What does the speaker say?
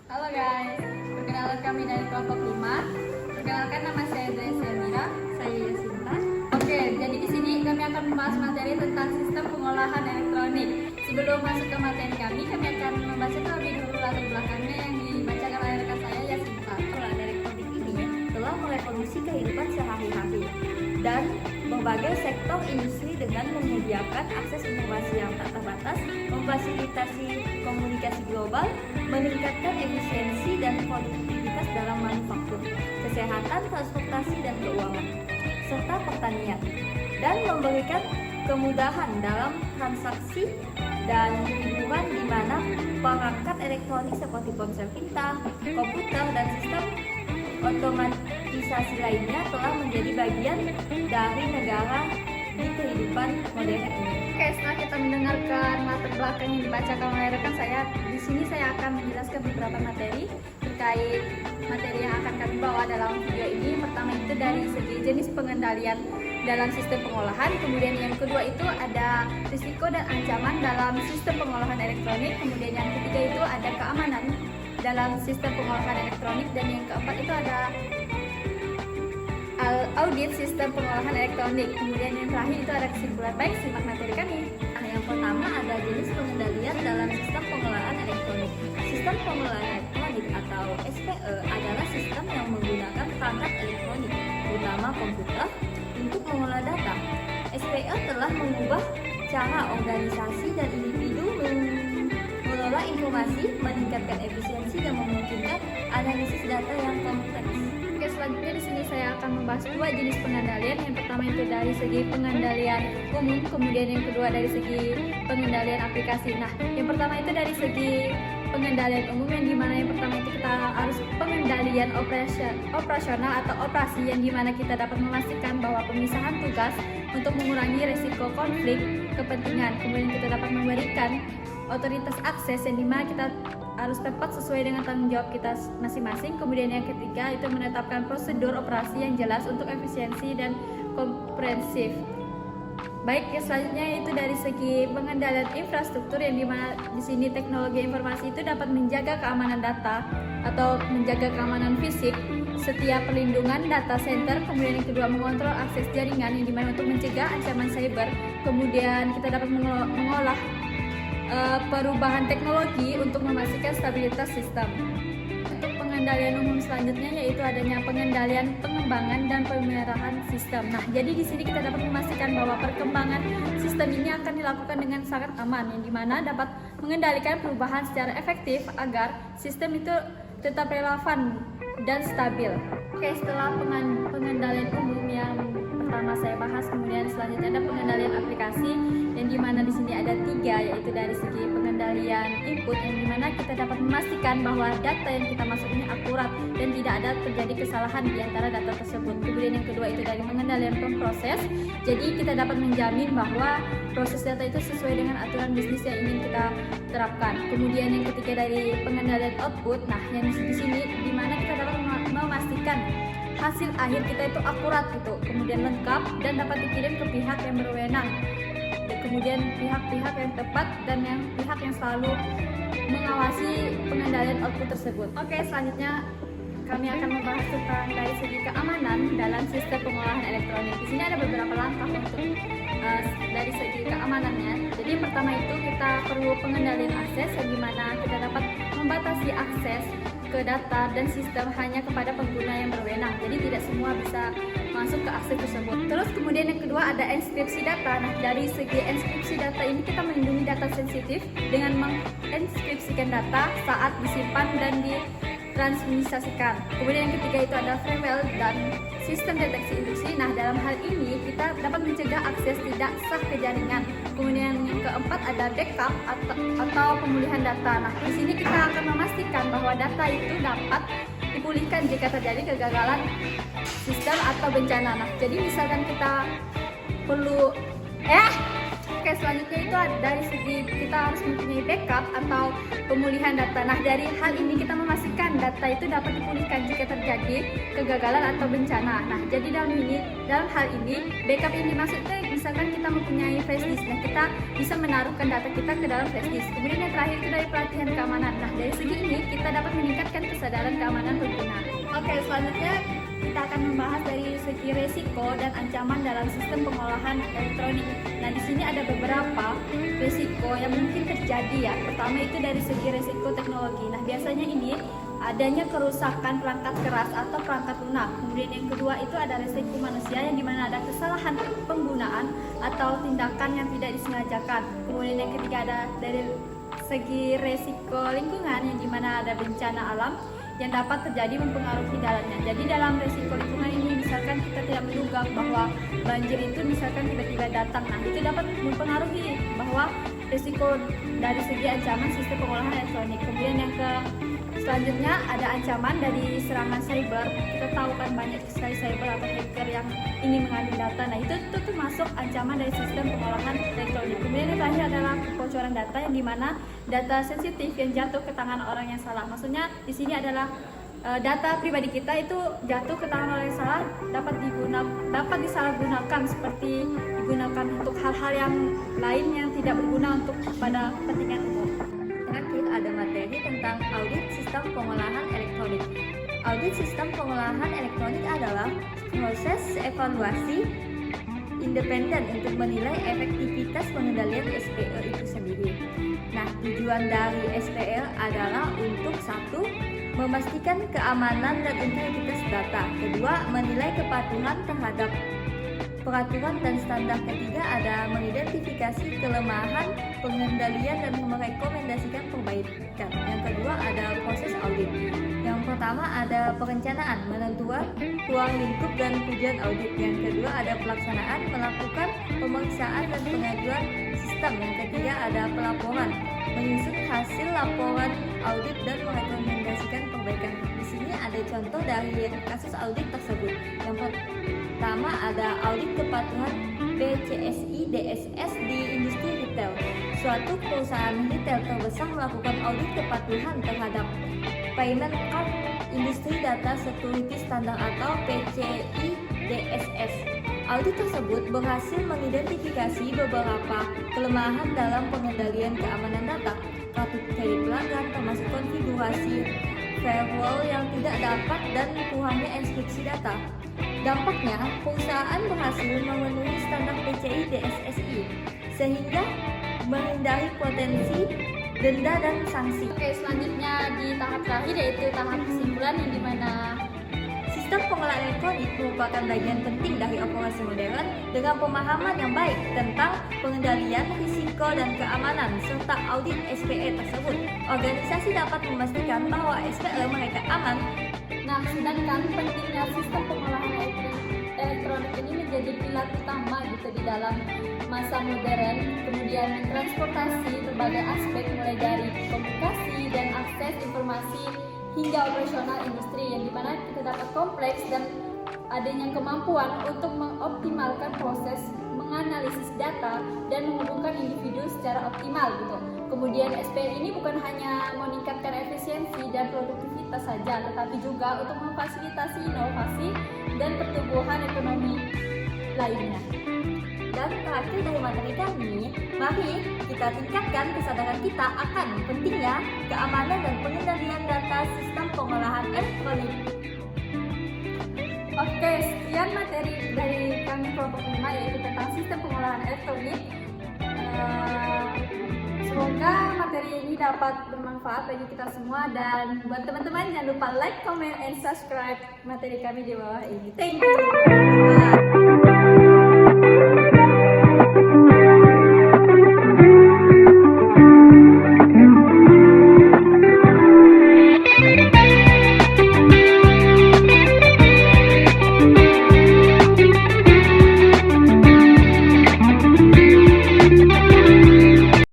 Halo guys, perkenalkan kami dari kelompok 5. Perkenalkan nama saya Dresya Mira, saya Yasinta. Oke, jadi di sini kami akan membahas materi tentang sistem pengolahan elektronik. Sebelum masuk ke materi kami akan membaca terlebih dulu latar belakangnya yang dibacakan oleh rekan saya Yasinta. Pengolahan elektronik ini telah merevolusi kehidupan sehari-hari dan berbagai sektor industri dengan menyediakan akses informasi yang tak terbatas, memfasilitasi komunikasi global, meningkatkan efisiensi dan produktivitas dalam manufaktur, kesehatan, transportasi dan keuangan, serta pertanian, dan memberikan kemudahan dalam transaksi dan hiburan di mana perangkat elektronik seperti ponsel pintar, komputer, dan sistem otomatisasi lainnya telah menjadi bagian dari negara di kehidupan modern ini. Oke, setelah kita mendengarkan latar belakang yang dibacakan oleh rekan saya, di sini saya akan menjelaskan beberapa materi terkait materi yang akan kami bawa dalam video ini. Pertama itu dari segi jenis pengendalian dalam sistem pengolahan, kemudian yang kedua itu ada risiko dan ancaman dalam sistem pengolahan elektronik, kemudian yang ketiga itu ada keamanan dalam sistem pengolahan elektronik, dan yang keempat itu ada audit sistem pengolahan elektronik. Kemudian yang terakhir itu ada kesimpulan. Baik, simak materi kami. Nah, yang pertama ada jenis pengendalian dalam sistem pengolahan elektronik. Sistem pengolahan elektronik atau SPE adalah sistem yang menggunakan perangkat elektronik, terutama komputer, untuk mengolah data. SPE telah mengubah cara organisasi dan individu mengelola informasi, meningkatkan efisiensi dan memungkinkan analisis data yang kompleks. Oke, selanjutnya di sini saya akan membahas dua jenis pengendalian. Yang pertama itu dari segi pengendalian umum, kemudian yang kedua dari segi pengendalian aplikasi. Nah, yang pertama itu dari segi pengendalian umum, yang dimana yang pertama itu kita harus pengendalian operasional atau operasi, yang dimana kita dapat memastikan bahwa pemisahan tugas untuk mengurangi risiko konflik kepentingan. Kemudian kita dapat memberikan otoritas akses, yang dimana kita harus tepat sesuai dengan tanggung jawab kita masing-masing. Kemudian yang ketiga itu menetapkan prosedur operasi yang jelas untuk efisiensi dan komprehensif. Baik, yang selanjutnya itu dari segi pengendalian infrastruktur, yang dimana di sini teknologi informasi itu dapat menjaga keamanan data atau menjaga keamanan fisik setiap perlindungan data center. Kemudian yang kedua mengontrol akses jaringan, yang dimana untuk mencegah ancaman cyber. Kemudian kita dapat mengolah perubahan teknologi untuk memastikan stabilitas sistem. Untuk pengendalian umum selanjutnya yaitu adanya pengendalian pengembangan dan pemeliharaan sistem. Nah, jadi di sini kita dapat memastikan bahwa perkembangan sistem ini akan dilakukan dengan sangat aman, yang dimana dapat mengendalikan perubahan secara efektif agar sistem itu tetap relevan dan stabil. Oke, setelah pengendalian umum yang pertama saya bahas, kemudian selanjutnya ada pengendalian aplikasi, yang dimana di sini ada tiga, yaitu dari segi pengendalian input, yang dimana kita dapat memastikan bahwa data yang kita masuk ini akurat dan tidak ada terjadi kesalahan di antara data tersebut. Kemudian yang kedua itu dari pengendalian pemproses, jadi kita dapat menjamin bahwa proses data itu sesuai dengan aturan bisnis yang ingin kita terapkan. Kemudian yang ketiga dari pengendalian output, nah yang di sini dimana kita dapat memastikan hasil akhir kita itu akurat gitu, kemudian lengkap dan dapat dikirim ke pihak yang berwenang, kemudian pihak-pihak yang tepat dan yang pihak yang selalu mengawasi pengendalian output tersebut. Oke, selanjutnya kami akan membahas tentang dari segi keamanan dalam sistem pengolahan elektronik. Di sini ada beberapa langkah untuk dari segi keamanannya. Jadi yang pertama itu kita perlu pengendalian akses, yang dimana kita dapat membatasi akses ke data dan sistem hanya kepada pengguna yang berwenang. Jadi tidak semua bisa masuk ke akses tersebut. Terus kemudian yang kedua ada enkripsi data. Nah, dari segi enkripsi data ini kita melindungi data sensitif dengan mengenkripsikan data saat disimpan dan ditransmisasikan. Kemudian yang ketiga itu ada firewall dan sistem deteksi intrusi. Nah, dalam hal ini kita dapat mencegah akses tidak sah ke jaringan. Kemudian yang keempat ada backup atau pemulihan data. Nah, di sini kita akan memastikan bahwa data itu dapat dipulihkan jika terjadi kegagalan sistem atau bencana. Nah, jadi misalkan kita perlu Oke, selanjutnya itu dari segi kita harus mempunyai backup atau pemulihan data. Nah, dari hal ini kita memastikan data itu dapat dipulihkan jika terjadi kegagalan atau bencana. Nah, jadi dalam hal ini backup ini maksudnya misalkan kita mempunyai flash disk, nah kita bisa menaruhkan data kita ke dalam flash disk. Kemudian yang terakhir itu dari pelatihan keamanan. Nah, dari segi ini kita dapat meningkatkan kesadaran keamanan pengguna. Oke, selanjutnya kita akan membahas dari segi resiko dan ancaman dalam sistem pengolahan elektronik. Nah, di sini ada beberapa resiko yang mungkin terjadi ya. Pertama itu dari segi resiko teknologi. Nah, biasanya ini adanya kerusakan perangkat keras atau perangkat lunak. Kemudian yang kedua itu ada resiko manusia yang dimana ada kesalahan penggunaan atau tindakan yang tidak disengajakan. Kemudian yang ketiga ada dari segi resiko lingkungan yang dimana ada bencana alam yang dapat terjadi mempengaruhi dalamnya. Jadi dalam resiko lingkungan ini misalkan kita tidak menduga bahwa banjir itu misalkan tiba-tiba datang. Nah, itu dapat mempengaruhi bahwa resiko dari segi ancaman sistem pengolahan elektronik. Kemudian yang selanjutnya ada ancaman dari serangan cyber. Kita tahu kan banyak sekali cyber atau hacker yang ingin mengambil data. Nah, itu termasuk ancaman dari sistem pengolahan elektronik. Kemudian yang terakhir adalah kebocoran data yang dimana data sensitif yang jatuh ke tangan orang yang salah. Maksudnya di sini adalah data pribadi kita itu jatuh ke tangan orang yang salah dapat disalahgunakan seperti digunakan untuk hal-hal yang lain yang tidak berguna untuk pada kepentingan umum. Terakhir ada materi tentang audit sistem pengolahan elektronik. Audit sistem pengolahan elektronik adalah proses evaluasi independen untuk menilai efektivitas pengendalian SPL itu sendiri. Nah, tujuan dari SPL adalah untuk satu, memastikan keamanan dan integritas data. Kedua, menilai kepatuhan terhadap peraturan dan standar. Ketiga, ada mengidentifikasi kelemahan pengendalian dan merekomendasikan perbaikan. Yang kedua, ada proses audit. Yang pertama ada perencanaan, menentukan ruang lingkup dan tujuan audit. Yang kedua ada pelaksanaan, melakukan pemeriksaan dan pengajuan sistem. Yang ketiga ada pelaporan, menyusun hasil laporan audit dan merekomendasikan perbaikan. Di sini ada contoh dari kasus audit tersebut. Yang pertama ada audit kepatuhan BCSI DSS di industri retail. Suatu perusahaan retail terbesar melakukan audit kepatuhan terhadap Payment Card Industry Data Security Standard atau PCI DSS. Audit tersebut berhasil mengidentifikasi beberapa kelemahan dalam pengendalian keamanan data, kartu kredit pelanggan termasuk konfigurasi firewall yang tidak dapat dan kurangnya enkripsi data. Dampaknya, perusahaan berhasil memenuhi standar PCI DSSI sehingga menghindari potensi denda dan sanksi. Oke, selanjutnya di tahap terakhir yaitu tahap kesimpulan yang dimana sistem pengolahan elektronik merupakan bagian penting dari operasi modern dengan pemahaman yang baik tentang pengendalian risiko dan keamanan serta audit SPE tersebut. Organisasi dapat memastikan bahwa SPE mereka aman. Nah, sedangkan pentingnya sistem pengolahan elektronik ini menjadi pilar utama gitu di dalam masa modern, kemudian transportasi berbagai aspek mulai dari komunikasi dan akses informasi hingga operasional industri yang dimana kita dapat kompleks dan adanya kemampuan untuk mengoptimalkan proses menganalisis data dan menghubungkan individu secara optimal gitu. Kemudian SPL ini bukan hanya meningkatkan efisiensi dan produktivitas saja, tetapi juga untuk memfasilitasi inovasi dan pertumbuhan ekonomi lainnya. Dan terakhir dari materi kami, mari kita tingkatkan kesadaran kita akan pentingnya keamanan dan pengendalian data sistem pengolahan elektronik. Oke, sekian materi dari kami kelompok 5 yaitu tentang sistem pengolahan elektronik. Semoga materi ini dapat bermanfaat bagi kita semua dan buat teman-teman jangan lupa like, comment, and subscribe materi kami di bawah ini. Thank you.